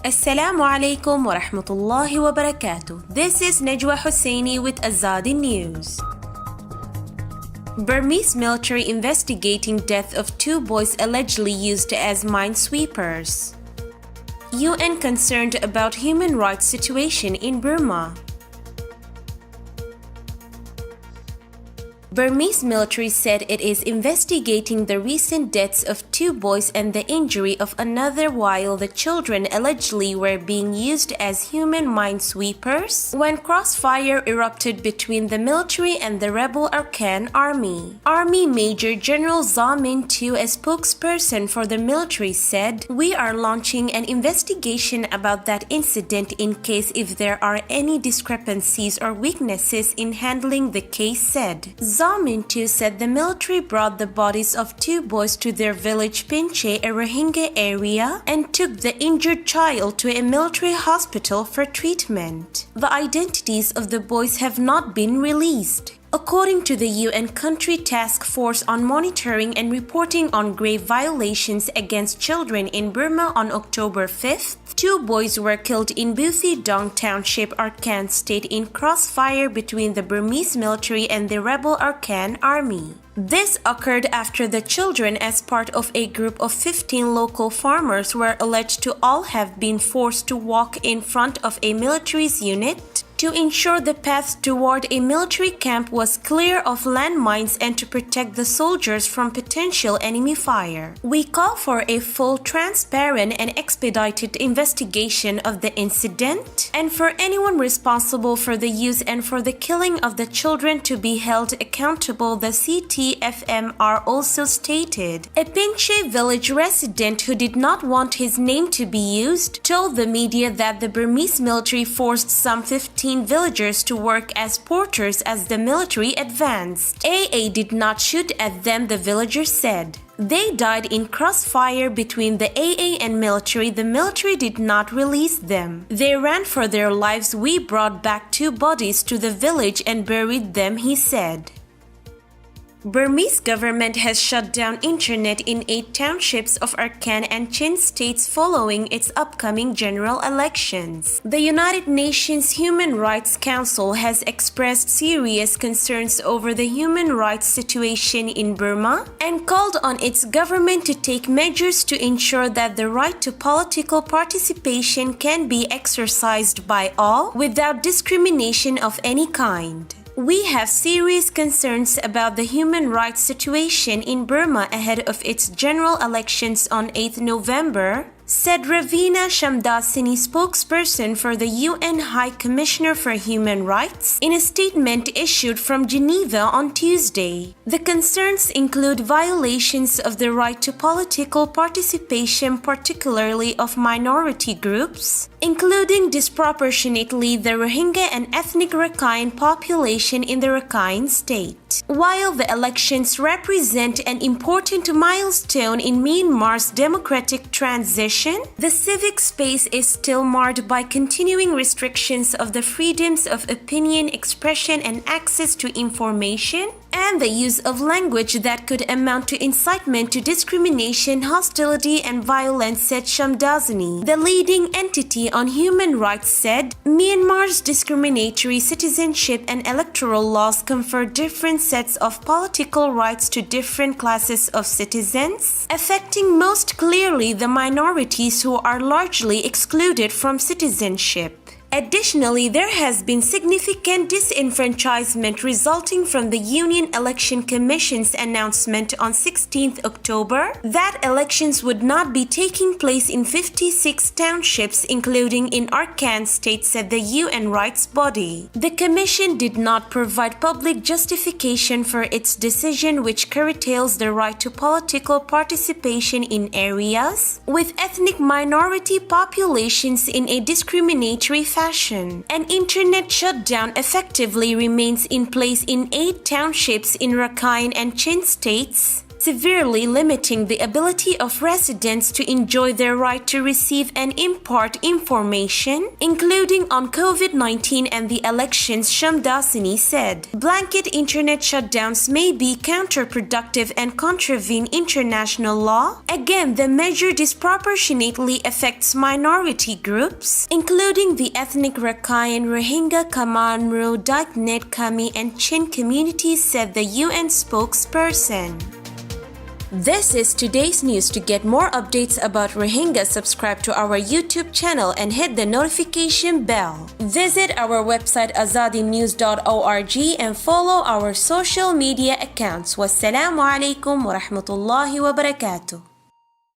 Assalamu alaikum wa rahmatullahi wa barakatuh. This is Najwa Hussaini with Azadi News. Burmese military investigating death of 2 boys allegedly used as minesweepers. UN concerned about human rights situation in Burma. Burmese military said it is investigating the recent deaths of 2 boys and the injury of another while the children allegedly were being used as human minesweepers when crossfire erupted between the military and the rebel Arkan army. Army Major General Zamin Tu, a spokesperson for the military, said, "We are launching an investigation about that incident in case if there are any discrepancies or weaknesses in handling the case," said. Zamin Tu said the military brought the bodies of 2 boys to their village Pinche, a Rohingya area, and took the injured child to a military hospital for treatment. The identities of the boys have not been released. According to the UN Country Task Force on Monitoring and Reporting on Grave Violations Against Children in Burma on October 5th, 2 boys were killed in Buthy-dong Township, Arkan State in crossfire between the Burmese military and the rebel Arkan army. This occurred after the children, as part of a group of 15 local farmers, were alleged to all have been forced to walk in front of a military's unit to ensure the path toward a military camp was clear of landmines and to protect the soldiers from potential enemy fire. "We call for a full, transparent, and expedited investigation of the incident and for anyone responsible for the use and for the killing of the children to be held accountable," the CTFMR also stated. A Pinche village resident who did not want his name to be used told the media that the Burmese military forced some 15 villagers to work as porters as the military advanced. AA did not shoot at them, the villagers said. They died in crossfire between the AA and military. The military did not release them. They ran for their lives. We brought back 2 bodies to the village and buried them, he said. Burmese government has shut down internet in 8 townships of Arkan and Chin states following its upcoming general elections. The United Nations Human Rights Council has expressed serious concerns over the human rights situation in Burma and called on its government to take measures to ensure that the right to political participation can be exercised by all without discrimination of any kind. "We have serious concerns about the human rights situation in Burma ahead of its general elections on 8 November, said Ravina Shamdasani, spokesperson for the UN High Commissioner for Human Rights, in a statement issued from Geneva on Tuesday. The concerns include violations of the right to political participation, particularly of minority groups, including disproportionately the Rohingya and ethnic Rakhine population in the Rakhine State. While the elections represent an important milestone in Myanmar's democratic transition, the civic space is still marred by continuing restrictions of the freedoms of opinion, expression, and access to information, and the use of language that could amount to incitement to discrimination, hostility, and violence, said Shamdasani. The leading entity on human rights said, "Myanmar's discriminatory citizenship and electoral laws confer different sets of political rights to different classes of citizens, affecting most clearly the minorities who are largely excluded from citizenship." Additionally, there has been significant disenfranchisement resulting from the Union Election Commission's announcement on 16 October that elections would not be taking place in 56 townships, including in Arkan State, said the UN rights body. The commission did not provide public justification for its decision, which curtails the right to political participation in areas with ethnic minority populations in a discriminatory fashion. An internet shutdown effectively remains in place in 8 townships in Rakhine and Chin states, severely limiting the ability of residents to enjoy their right to receive and impart information, including on COVID-19 and the elections, Shamdasani said. Blanket internet shutdowns may be counterproductive and contravene international law. Again, the measure disproportionately affects minority groups, including the ethnic Rakhine, Rohingya, Kamanru, Daiknet, Kami, and Chin communities, said the UN spokesperson. This is today's news. To get more updates about Rohingya, subscribe to our YouTube channel and hit the notification bell. Visit our website azadinews.org and follow our social media accounts. Wassalamu alaikum wa rahmatullahi wa barakatuh.